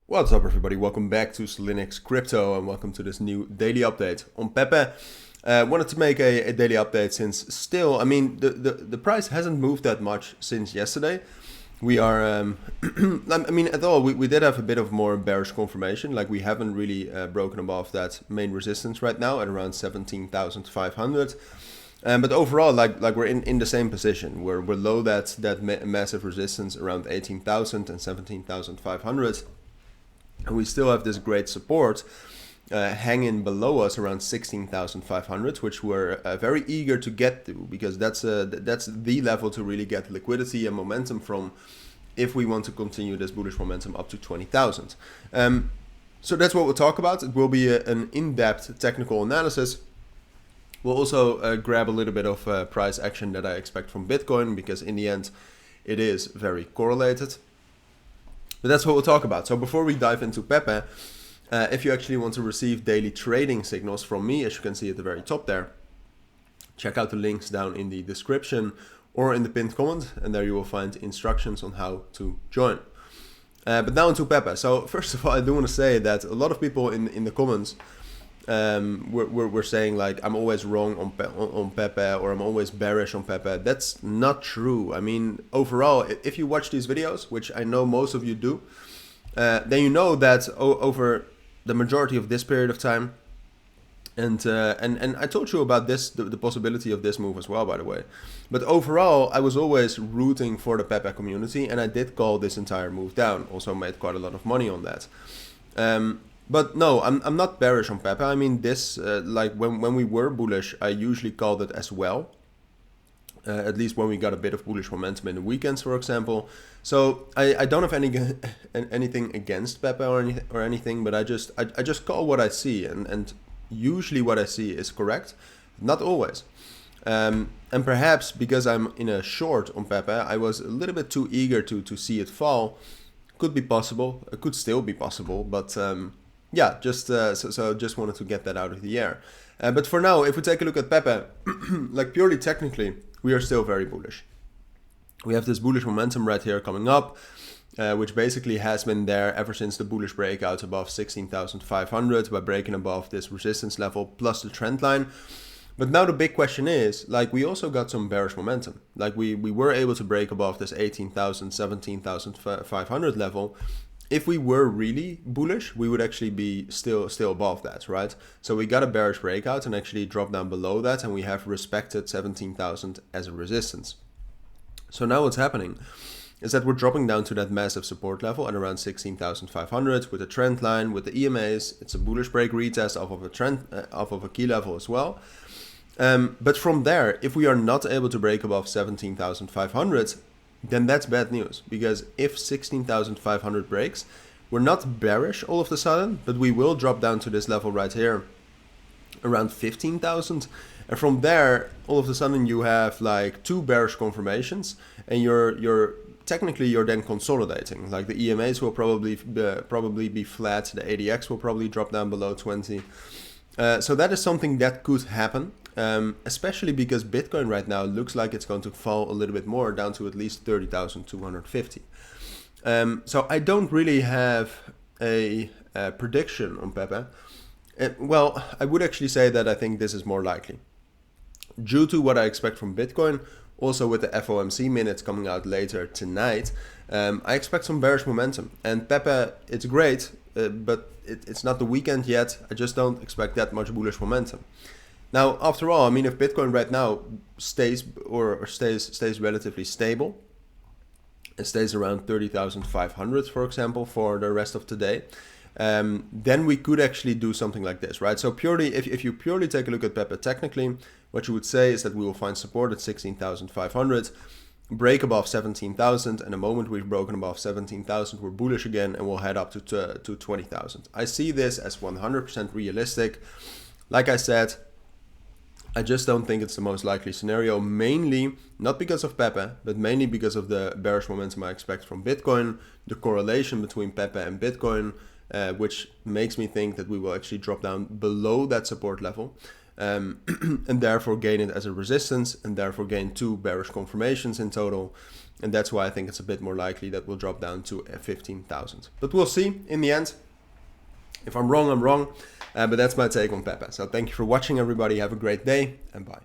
What's up everybody, welcome back to Cilinix Crypto and welcome to this new daily update on PEPE. Wanted to make a daily update since still, the price hasn't moved that much since yesterday. We are, at all, we did have a bit of more bearish confirmation, like we haven't really broken above that main resistance right now at around 17,500. But overall, like we're in the same position. We're below that massive resistance around 18,000 and 17,500. And we still have this great support hanging below us around 16,500, which we're very eager to get to, because that's the level to really get liquidity and momentum from if we want to continue this bullish momentum up to 20,000. So that's what we'll talk about. It will be an in-depth technical analysis. We'll also grab a little bit of price action that I expect from Bitcoin, because in the end it is very correlated. But that's what we'll talk about. So before we dive into PEPE, if you actually want to receive daily trading signals from me, as you can see at the very top there, check out the links down in the description or in the pinned comment, and there you will find instructions on how to join. But now into PEPE. So first of all, I do want to say that a lot of people in the comments we're saying like I'm always wrong on PEPE, or I'm always bearish on PEPE. That's not true. I mean, overall, if you watch these videos, which I know most of you do, then you know that over the majority of this period of time, and I told you about this, the possibility of this move as well, by the way. But overall, I was always rooting for the PEPE community, and I did call this entire move down. Also made quite a lot of money on that. But no, I'm not bearish on PEPE. I mean, this, like when we were bullish, I usually called it as well. At least when we got a bit of bullish momentum in the weekends, for example. So I don't have anything against PEPE or anything, but I just call what I see, and usually what I see is correct, not always. And perhaps because I'm in a short on PEPE, I was a little bit too eager to see it fall. Could be possible, it could still be possible, but yeah, just wanted to get that out of the air. But for now, if we take a look at PEPE, like purely technically, we are still very bullish. We have this bullish momentum right here coming up, which basically has been there ever since the bullish breakout above 16,500 by breaking above this resistance level plus the trend line. But now the big question is, like, we also got some bearish momentum. Like we were able to break above this 18,000, 17,500 level. If we were really bullish, we would actually be still above that, right? So we got a bearish breakout and actually dropped down below that, and we have respected 17,000 as a resistance. So now what's happening is that we're dropping down to that massive support level at around 16,500 with a trend line, with the EMAs. It's a bullish break retest off of a trend, off of a key level as well. But from there, if we are not able to break above 17,500, then that's bad news, because if 16,500 breaks, we're not bearish all of a sudden, but we will drop down to this level right here, around 15,000. And from there, all of a sudden you have like two bearish confirmations, and you're technically then consolidating. Like the EMAs will probably be flat, the ADX will probably drop down below 20. So that is something that could happen. Especially because Bitcoin right now looks like it's going to fall a little bit more, down to at least 30,250. So I don't really have a prediction on PEPE. Well, I would actually say that I think this is more likely. Due to what I expect from Bitcoin, also with the FOMC minutes coming out later tonight, I expect some bearish momentum. And PEPE, it's great, but it's not the weekend yet. I just don't expect that much bullish momentum. Now, after all, I mean, if Bitcoin right now stays relatively stable, it stays around 30,500, for example, for the rest of today, then we could actually do something like this, right? So purely, if you purely take a look at PEPE technically, what you would say is that we will find support at 16,500, break above 17,000, and the moment we've broken above 17,000, we're bullish again, and we'll head up to 20,000. I see this as 100% realistic. Like I said, I just don't think it's the most likely scenario, mainly not because of PEPE, but mainly because of the bearish momentum I expect from Bitcoin, the correlation between PEPE and Bitcoin, which makes me think that we will actually drop down below that support level, and therefore gain it as a resistance, and therefore gain two bearish confirmations in total. And that's why I think it's a bit more likely that we'll drop down to 15,000. But we'll see in the end. If I'm wrong, I'm wrong. But that's my take on PEPE. So thank you for watching, everybody. Have a great day and bye.